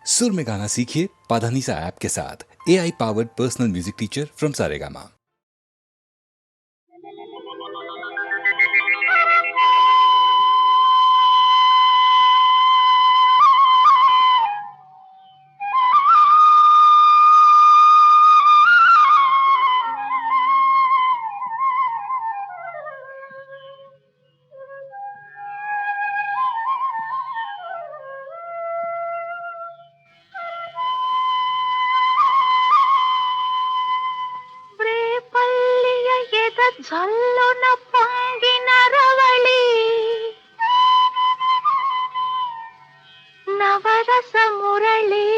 सुर में गाना सीखिए पाधानीसा ऐप के साथ। AI powered personal music teacher from Saregama. జల్లున పొంగిన రవళి నవరస మురళి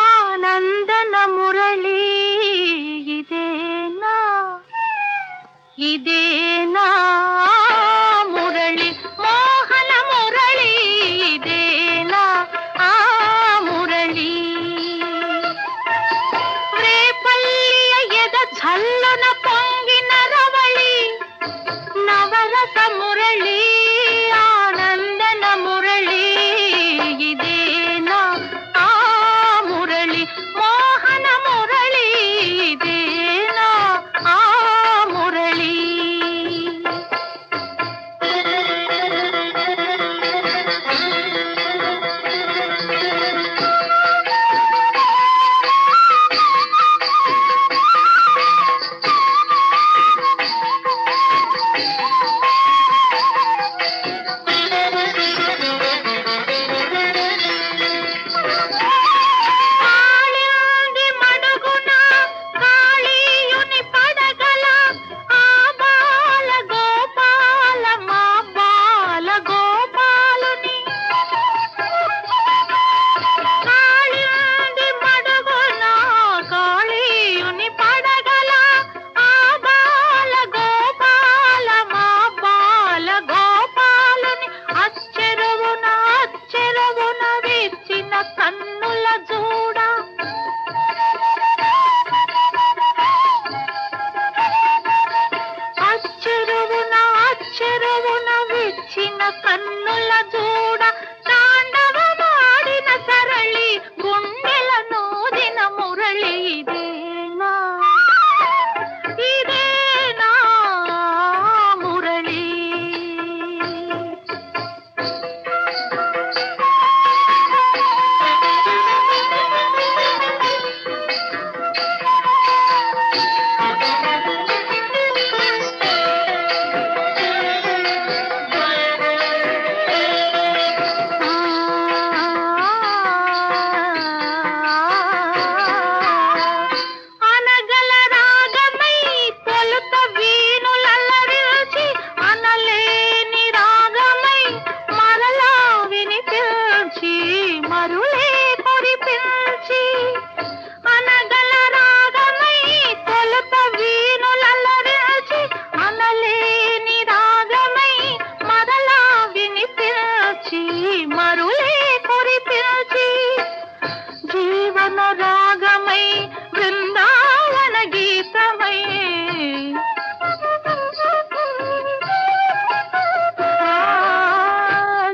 ఆనందన మురళి ఇదేనా ఇదేనా మురళి మోహన మురళి ఇదేనా ఆ మురళి ಝಲ್ಲನ ಪೊಂಗಿನ ರವಳಿ ನವರಸ ಮುರಳಿ ಆನಂದನ ಮುರಳಿ ಇದೇನಾ ಆ ಮುರಳಿ ಮೋಹನ ಮುರಳಿ ಇದೇನಾ ಆ ಮುರಳಿ కన్నుల చూడ తాండవమాడిన సరళి గుండెల నూదిన మురళి ఇదేనా ఇదేనా మురళి జీవన రాగమై బృందావన గీతమై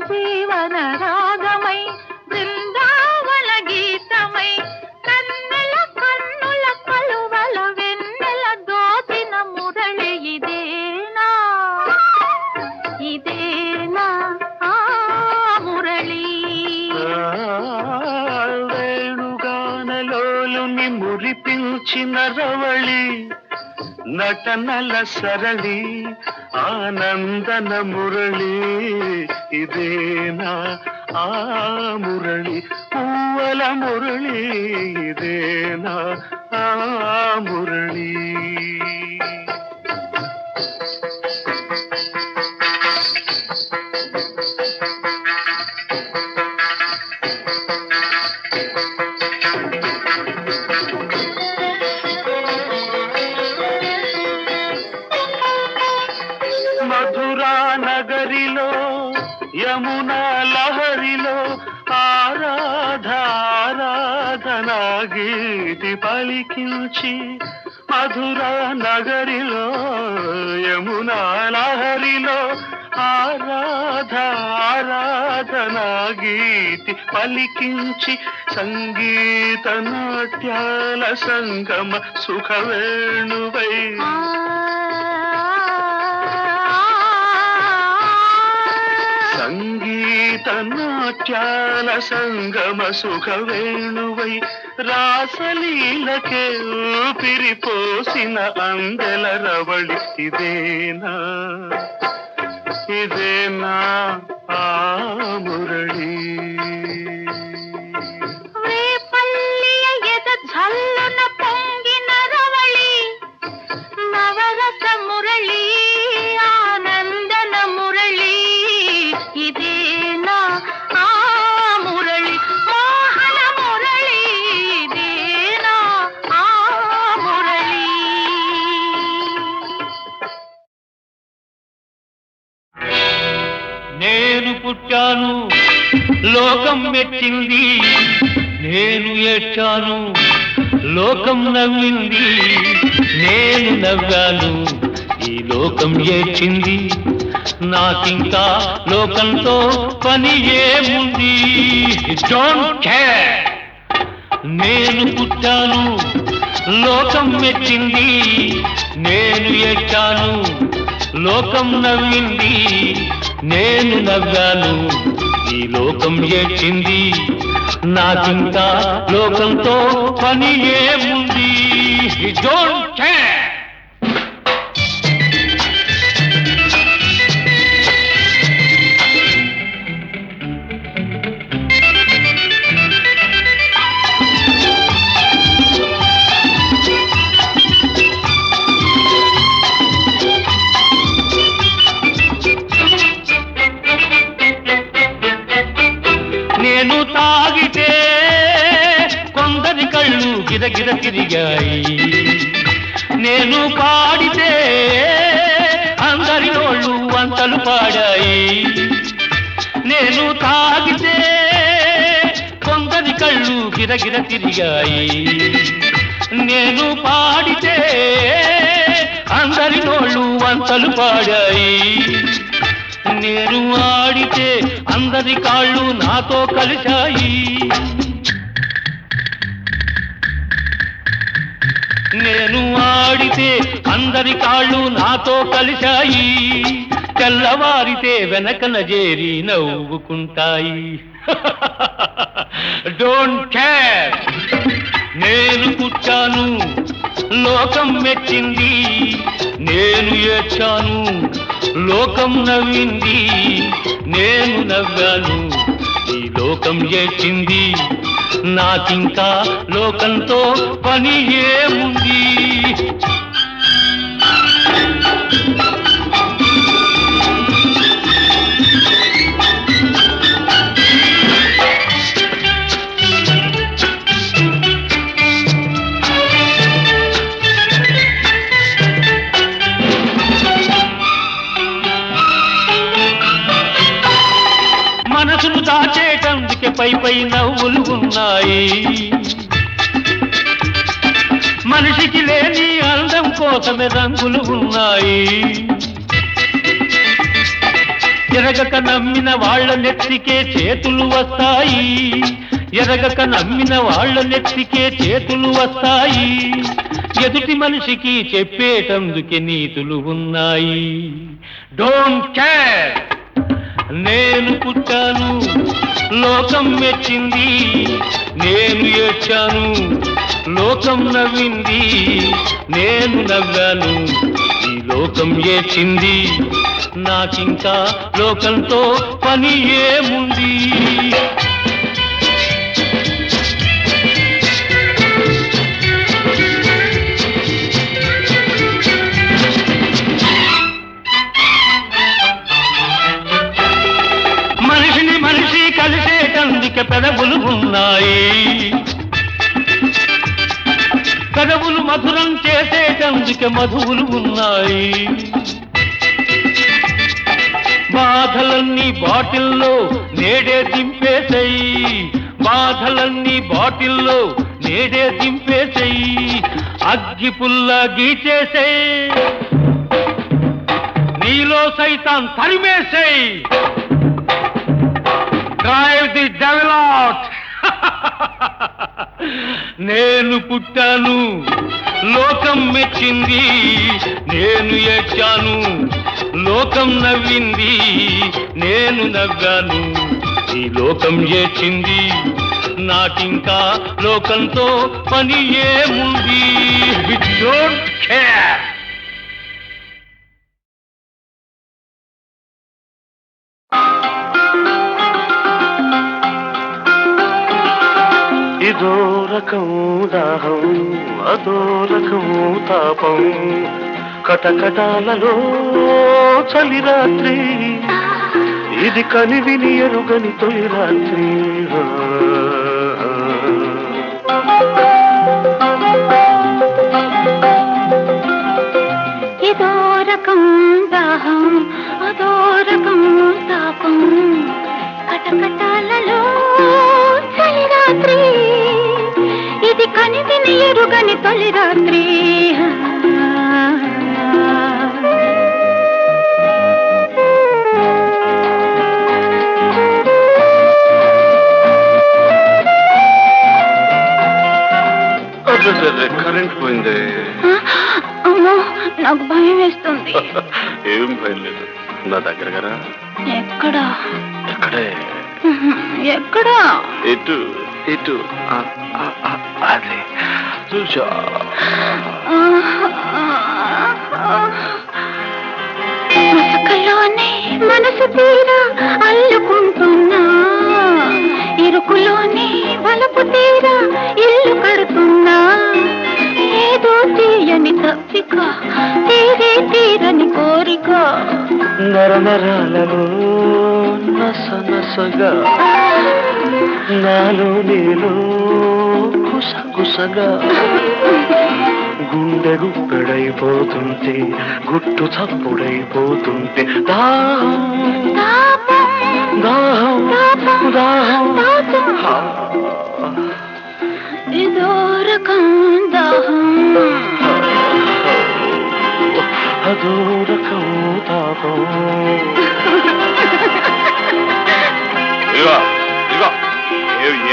జీవన రాగమై బృందావన గీతమై కన్నుల కన్నుల కలువల వెన్నెల దోచిన మురళి ఇదేనా ఇదేనా ఆ మురళి వేణుగానలోలుని మురిపించిన రవళి నటనల సరళి ఆనందన మురళి ఇదేనా ఆ మురళి పూవల మురళి ఇదేనా ఆ మురళి మధురా నగరిలో యమునా లహరిలో ఆరాధనా గీతి పలికించి మధురా నగరిలో యమునా లహరిలో ఆరాధనా గీతి పలికించి సంగీత నాట్యాల సంగమ సుఖవేణువై సంగీత నాట్యాల సంగమ సుఖవేణువై రాసలీలకే ఊపిరిపోసిన అందెల రవళి ఇదేనా ఆ మురళి రేపల్లియ ఎద ఝల్లున పొంగిన రవళి నవరస మురళి ఆనందన మురళి ఇదేనా ఆ మురళి మోహన మురళి ఇదేనా ఆ మురళి నేను పుట్టాను లోకం మెచ్చింది నేను ఏడ్చాను లోకం నవ్వింది నేను నవ్వాను ఈ లోకం ఏడ్చింది నాకింకా లోకంతో పని ఏముంది డోంట్ కేర్ నేను పుట్టాను లోకం మెచ్చింది నేను ఏడ్చాను లోకం నవ్వింది నేను నవ్వాను ఈ లోకం ఏడ్చింది నాకింకా లోకంతో పని ఏముంది డోంట్ కేర్ నేను తాగితే కొందరి కళ్ళు గిరగిర తిరిగాయి నేను పాడితే అందరి నోళ్ళు వంతలు పాడాయి నేను తాగితే కొందరి కళ్ళు గిరగిర తిరిగాయి నేను పాడితే అందరి నోళ్ళు వంతలు పాడాయి నేను ఆడితే అందరి కాళ్ళు నాతో కలిశాయి నేను ఆడితే అందరి కాళ్ళు నాతో కలిశాయి తెల్లవారితే వెనకన చేరి నవ్వుకుంటాయి డోంట్ కేర్ నేను పుట్టాను లోకం మెచ్చింది నేను ఏడ్చాను లోకం నవ్వింది నేను నవ్వాను ఈ లోకం ఏడ్చింది నాకింకా లోకంతో పని ఏముంది మనసును దాచేటందుకే పై పై నవ్వులు ఉన్నాయి మనిషికి లేని అందం కోసమే రంగులు ఉన్నాయి ఎరగక నమ్మిన వాళ్ళ నెత్తికే చేతులు వస్తాయి ఎరగక నమ్మిన వాళ్ళ నెత్తికే చేతులు వస్తాయి ఎదుటి మనిషికి చెప్పేటందుకే నీతులు ఉన్నాయి డోంట్ కేర్ నేను పుట్టాను లోకం మెచ్చింది నేను ఏడ్చాను లోకం నవ్వింది నేను నవ్వాను ఈ లోకం ఏడ్చింది నాకింకా లోకంతో పని ఏముంది మనిషిని మనిషి కలిసేటందుకే పెదవులు ఉన్నాయి పెదవులు మధురం చేసేటందుకే మధువులు ఉన్నాయి బాధలన్నీ బాటిల్లో నేడే దింపేసేయి బాధలన్నీ బాటిల్లో నేడే దింపేసేయి అగ్గి పుల్ల గీచేసేయి నీలో నీలో సైతాన్ తరిమేసేయ్. Drive the devil out. నేను పుట్టాను, లోకం మెచ్చింది. నేను ఏడ్చాను, లోకం నవ్వింది. నేను నవ్వాను, ఈ లోకం ఏడ్చింది. నాకింకా లోకంతో పని ఏముంది? Don't care. ఇదో రకం దాహం, అదో రకం తాపం, కటకటాలలో చలి రాత్రి, ఇది కనివిని ఎరుగని తొలి రాత్రి. ఇదో రకం దాహం, అదో రకం తాపం, కటకటాలలో చలి రాత్రి, ఇది కనివిని ఎరుగని తొలి రాత్రి. కరెంట్ పోయింది. అమ్మో, నాకు భయం వేస్తుంది. ఏం భయం లేదు, నా దగ్గర కదా. ఎక్కడా? ఎక్కడే? ఎక్కడా? ఇటు ఇటు, అదే చూసా. మసకలోనే మనసు తీరా అల్లుకుంటున్నా, ఇరుకులోనే బలపు తీరా ఇల్లు కడుతున్నా. ఏదో తీయని తప్పిక, తీరే తీరని కోరిక, నరనరాలలో నస నసగా, నాలో నీలో కుసగుసగా, గుండె గుప్పెడైపోతుంటే, గుట్టు చప్పుడైపోతుంటే, దాహం దాహం దాహం. ఇదో రకం దాహం, అదో రకం తాపం.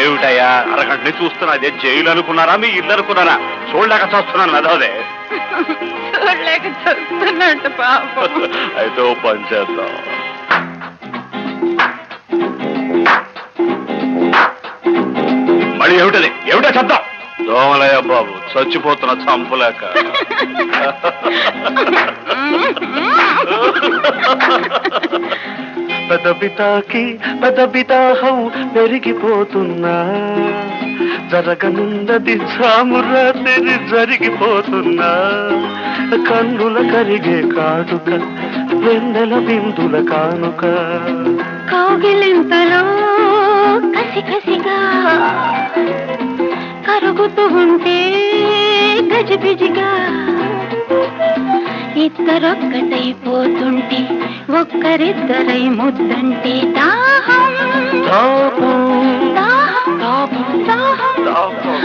ఏమిటయ్యా, అరగంట చూస్తున్నా. అదే జైలు అనుకున్నారా, మీ ఇల్లు అనుకున్నారా? చూడలేక చూస్తున్నాను అదోదే. చూడలేక చూస్తున్నట్టు పాపం. అయితే ఓ పని చేద్దాం. మళ్ళీ ఏమిటది? ఏమిటా శబ్దం? దోమలయ్య బాబు, చచ్చిపోతున్న చంపలేక. పెదవి దాహం పెరిగిపోతున్నా, జరగనున్నది సామురాత్రి జరిగిపోతున్నా. కన్నుల కరిగే కాటుక, వెన్నెల బిందుల కానుక, కౌగిలింతలో కసి కసిగా కరుగుతూ ఉంటే గజిబిజిగా, ఇద్దరొక్కటైపోతుంటే ఒక్కరిద్దరై ముద్దంటే దాహం తాపం దాహం తాపం దాహం. తాపం.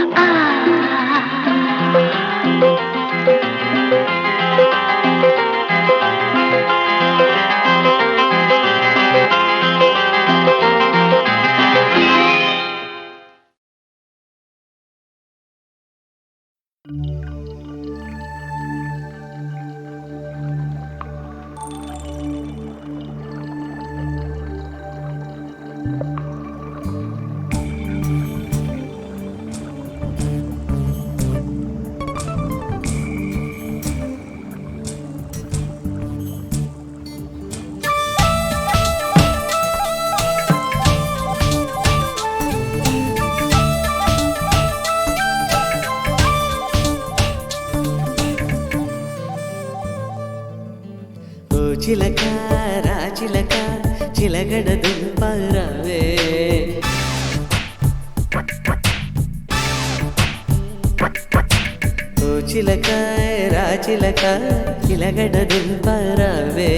చిలక రాచిలక చిలగడ దుంపరవే, ఓ చిలక రాచిలక చిలగడ దుంపరవే.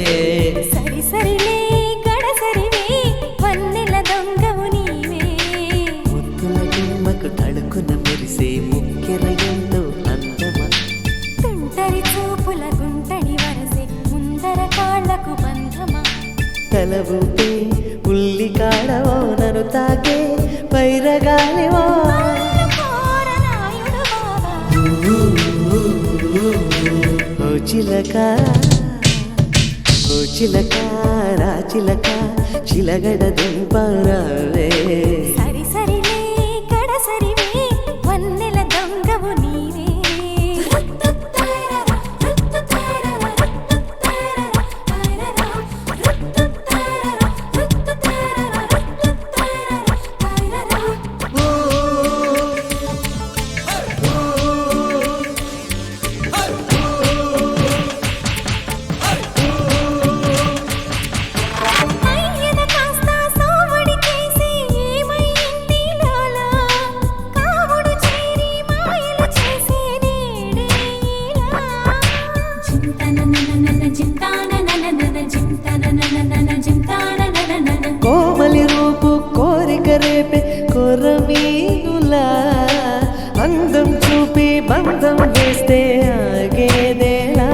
సరి సరిలే గడసరివే, వన్నెల దొంగవు నీవే. ముద్దుల గుమ్మకు తడుకున మెరిసే ముక్కెర ఎంతో అందమా, తుంటరి చూపుల గుంటడి వరసే, ముందర కాళ్లకు చిలక ఓ చిలక రా చిలక చిలగడ దుంపరావే సరి సరిలే గడ సరివే వన్నెల దొంగవు నీవే అయ్యన కాస్త సోవడి చేసి ఏమైంది లాలా కావుడు చేరి మాయలు చేసే నేడేలా జింతనననన జింతానననన జింతనననన జింతానననన కోమలి రూపు కోరిక రేపే కొరమీనులా అందం చూపి బంధం వేస్తే ఆగేదేలా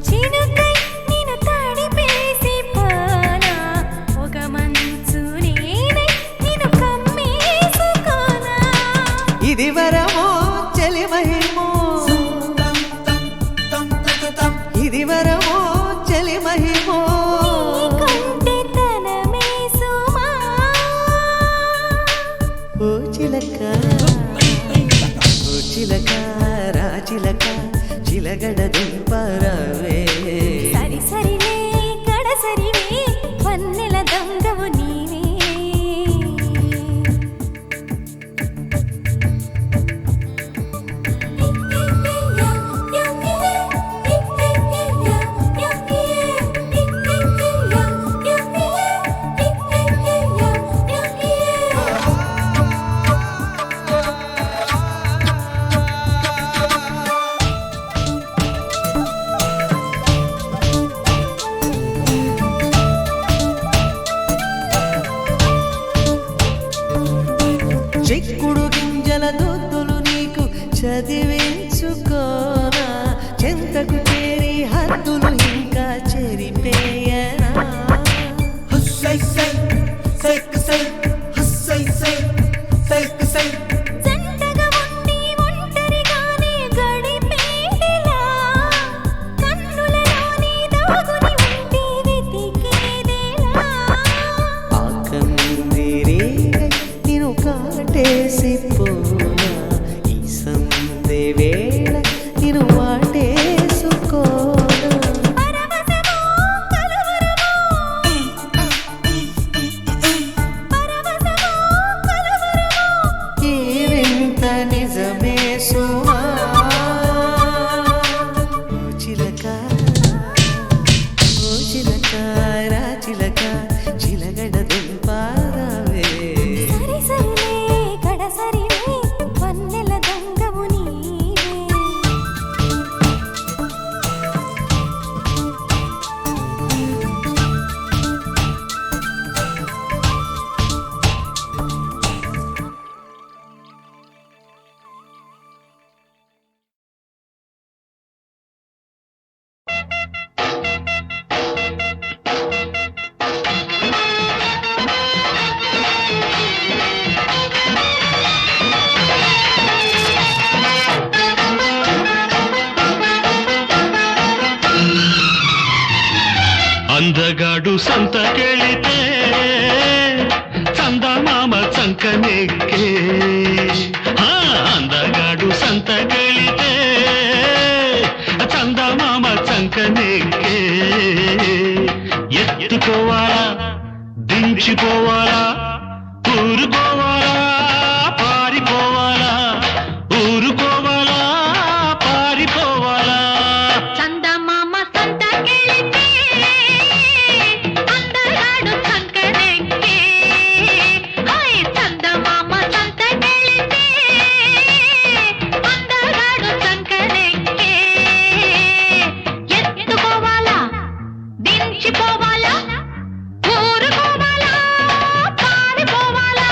చినుకై నిన్ను తడిపేసి పానా ఒక మంచు నేనై నిన్ను కమ్మేసుకోనా ఇది వరమో చలి మహిమో ఇది వరమో చలి మహిమో నీకంటే తనమే సుమా ఓ చిలక ఓ చిలక రా చిలక చిలగడ దుంపరావే సరి సరిలే గడ సరివే వన్నెల దొంగవు నీవే చిక్కుడు గింజల దొద్దులు నీకు చదివించుకోనా చెంతకు చేరి హద్దులు ఇంకా చెరిపేయనా జంటగా ఉండి ఒంటరిగానే గడిపేలా కన్నులలోని దాగుని ఉండి వెతికేదేలా ఆకందిరీగై నిన్ను కాటేసి పోనా ఈ సందే వేళ నిన్ను వాటేసుకోనా పరవశమో కలవరమో పరవశమో కలవరమో ఈ వింత నిజమే సుమా ఓ చిలక ఓ చిలక రా చిలక చిలగడ దుంపారావే సరి సరిలే గడ సరివే వన్నెల దొంగవు నీవే అందగాడు సంతకెళితే చందమామ చంకనెక్కే ఆ, అందగాడు సంతకెళితే చందమామ చంకనెక్కే ఎత్తుకోవాలా దించిపోవాలా ఊరుకోవాలా పారిపోవాలా ఊరుకోవాలా పారిపోవాలా చందమామ సంతకెళితే అందగాడు సంకనెక్కే హాయ్ చందమామ సంతకెళితే అందగాడు సంకనెక్కే ఎత్తుకోవాలా దించిపోవాలా ఊరుకోవాలా పారిపోవాలా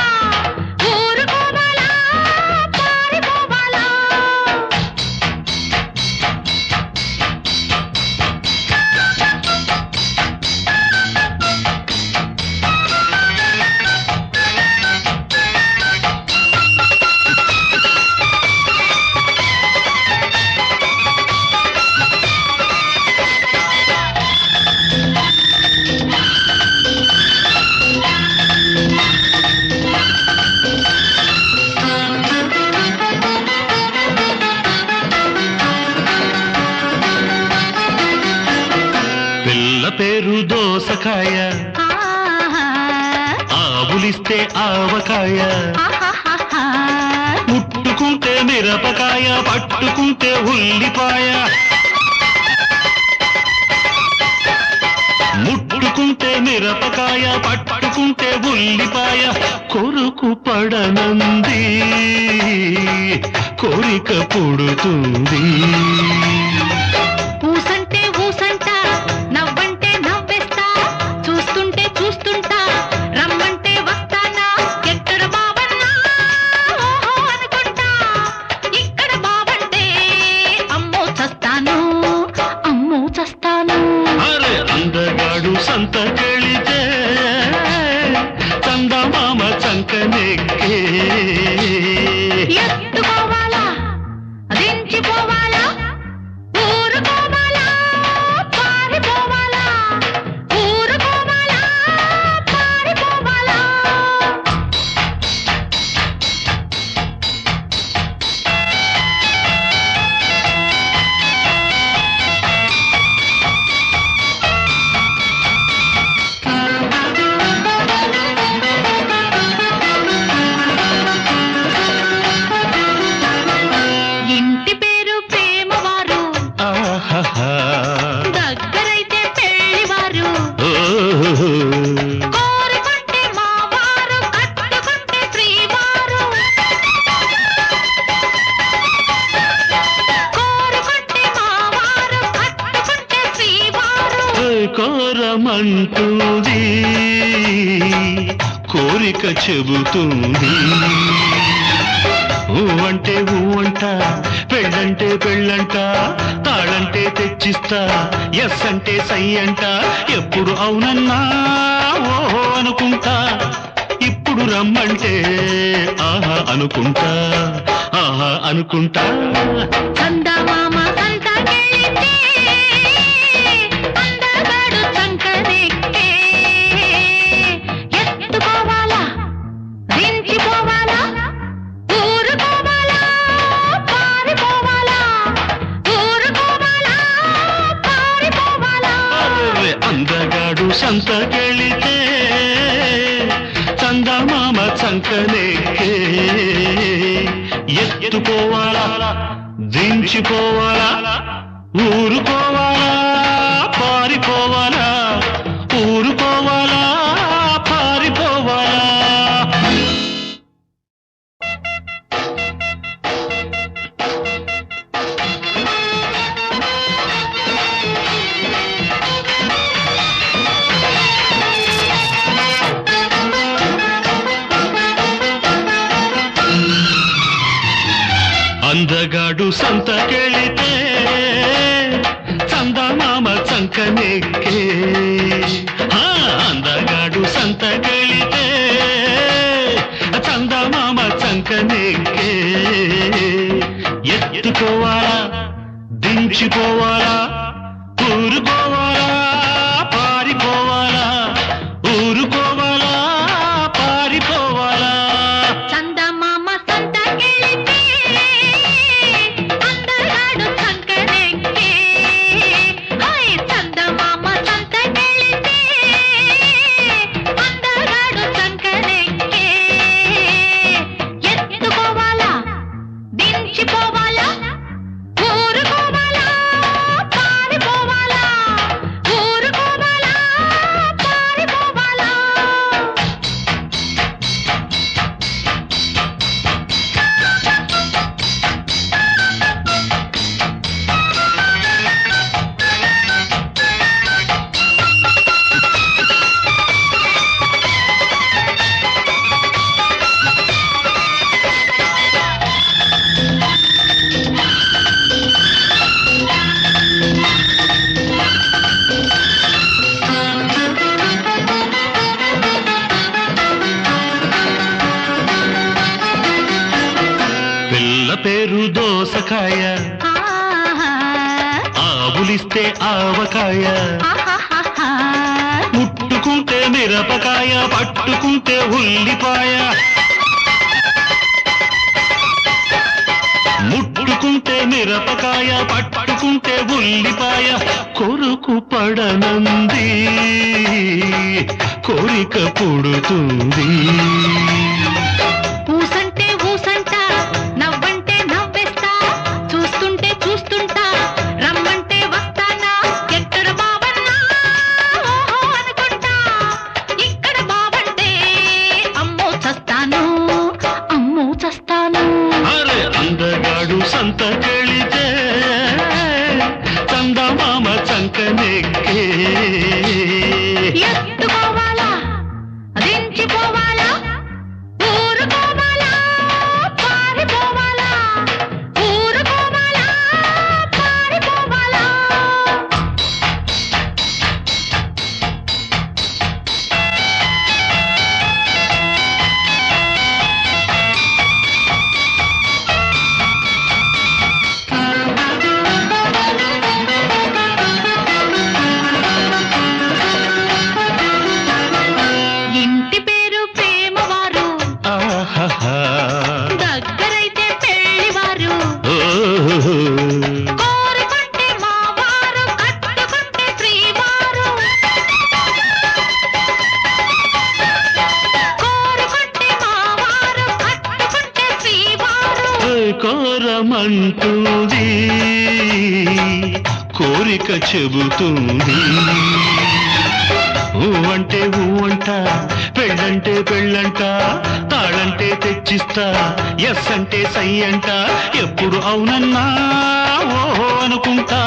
ఆవులిస్తే ఆవకాయ ఆహాహాహా. ముట్టుకుంటే మిరపకాయ పట్టుకుంటే ఉల్లిపాయ ముట్టుకుంటే మిరపకాయ పట్టుకుంటే ఉల్లిపాయ కొరుకు పడనంది కోరిక పుడుతుంది ఊసంటే ఊసంట నవ్వంటే నవ్వేస్తా చూస్తుంటే చూస్తుంటా రమ్మంటే వస్తానా ఎక్కడ బావన్నా ఓహో అనుకుంటా ఇక్కడ బావంటే అమ్మో చస్తాను అమ్మో చస్తాను అరే అందగాడు సంత కెళితే చందమామ చంకనెక్కే ఎత్తుకోవాలా దించిపోవాలా ఊరుకోవాలా పారిపోవాలా ఊరుకోవాలా పారిపోవాలా ఇంటి పేరు ప్రేమవారు ఆహాహా. దగ్గరైతే పెళ్లివారు ఓహో. కోరుకుంటే మావారు కట్టుకుంటే శ్రీవారు కోరుకుంటే మావారు కట్టుకుంటే శ్రీవారు కోరమంటుంది కోరిక చెబుతుంది ఊవంటే ఊవంట పెళ్ళంటే పెళ్ళంట తాళంటే తెచ్చిస్తా ఎస్ అంటే సై అంట ఎప్పుడు అవునన్నా ఓహో అనుకుంటా ఇప్పుడు రమ్మంటే ఆహా అనుకుంటా ఆహా అనుకుంటా చందమామ సంతకెళితే అందగాడు సంకనెక్కే ఎత్తుకోవాలా దించిపోవాలా ఊరుకోవాలా పారిపోవాలా ఊరుకోవాలా పారిపోవాలా అరే అందగాడు సంతకెళితే చందమామ చంకనెక్కే ఎత్తుకోవాలా దించిపోవాలా ఊరుకోవాలా పారిపోవాలా ఊరుకోవాలా పారిపోవాలా అందగాడు సంతకెళితే చందమామ చంకనెక్కే ఆ, అందగాడు సంతకెళితే చందమామ చంకనెక్కే ఎత్తుకోవాలా దించిపోవాలా ఊరుకోవాలా పారిపోవాలా ఊరుకోవాలా పారిపోవాలా చందమామ సంతకెళితే అందగాడు సంకనెక్కే హాయ్ చందమామ సంతకెళితే అందగాడు సంకనెక్కే ఎత్తుకోవాలా దించిపోవాలా ఊరుకోవాలా పారిపోవాలా ఊరుకోవాలా పారిపోవాలా పిల్ల పేరు దోసకాయ ఆహా ఆవులిస్తే ఆవకాయ ఆహాహాహా. ముట్టుకుంటే మిరపకాయ పట్టుకుంటే ఉల్లిపాయ ముట్టుకుంటే మిరపకాయ పట్టుకుంటే ఉల్లిపాయ కొరుకు పడనంది కోరిక పుడుతుంది ఊసంటే ఊసంట నవ్వంటే నవ్వేస్తా చూస్తుంటే చూస్తుంటా రమ్మంటే వస్తానా ఎక్కడ బావన్నా ఓహో అనుకుంటా ఇక్కడ బావంటే అమ్మో చస్తాను అరే అందగాడు సంత కెళితే చందమామ చంకనెక్కే ఎత్తుకోవాలా దించిపోవాలా ఊరుకోవాలా పారిపోవాలా ఊరుకోవాలా పారిపోవాలా ఇంటి పేరు ప్రేమవారు ఆహాహా. దగ్గరైతే పెళ్లివారు ఓహో. కోరుకుంటే మావారు కట్టుకుంటే శ్రీవారు కోరుకుంటే మావారు కట్టుకుంటే శ్రీవారు కోరమంటుంది కోరిక చెబుతుంది ఊ అంటే ఊ అంట పెళ్ళంటే పెళ్ళంట తాళంటే తెచ్చిస్తా ఎస్ అంటే సై అంట ఎప్పుడు అవునన్నా ఓహో అనుకుంటా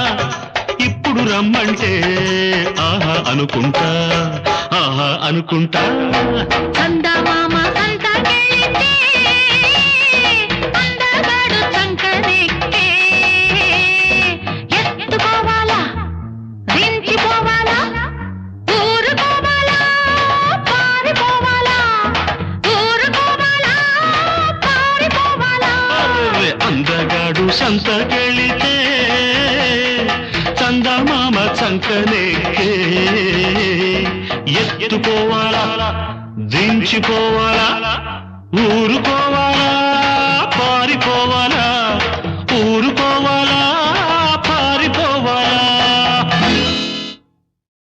ఇప్పుడు రమ్మంటే ఆహా అనుకుంటా చందమామ సంతకెళితే అందగాడు చంకనెక్కే ఎత్తుకోవాలా దించిపోవాలా ఊరుకోవాలా పారిపోవాలా ఊరుకోవాలా పారిపోవాలా అరే అందగాడు సంతకెళితే చందమామ చంకనెక్కే ఎత్తుకోవాలా దించిపోవాలా ఊరుకోవాలా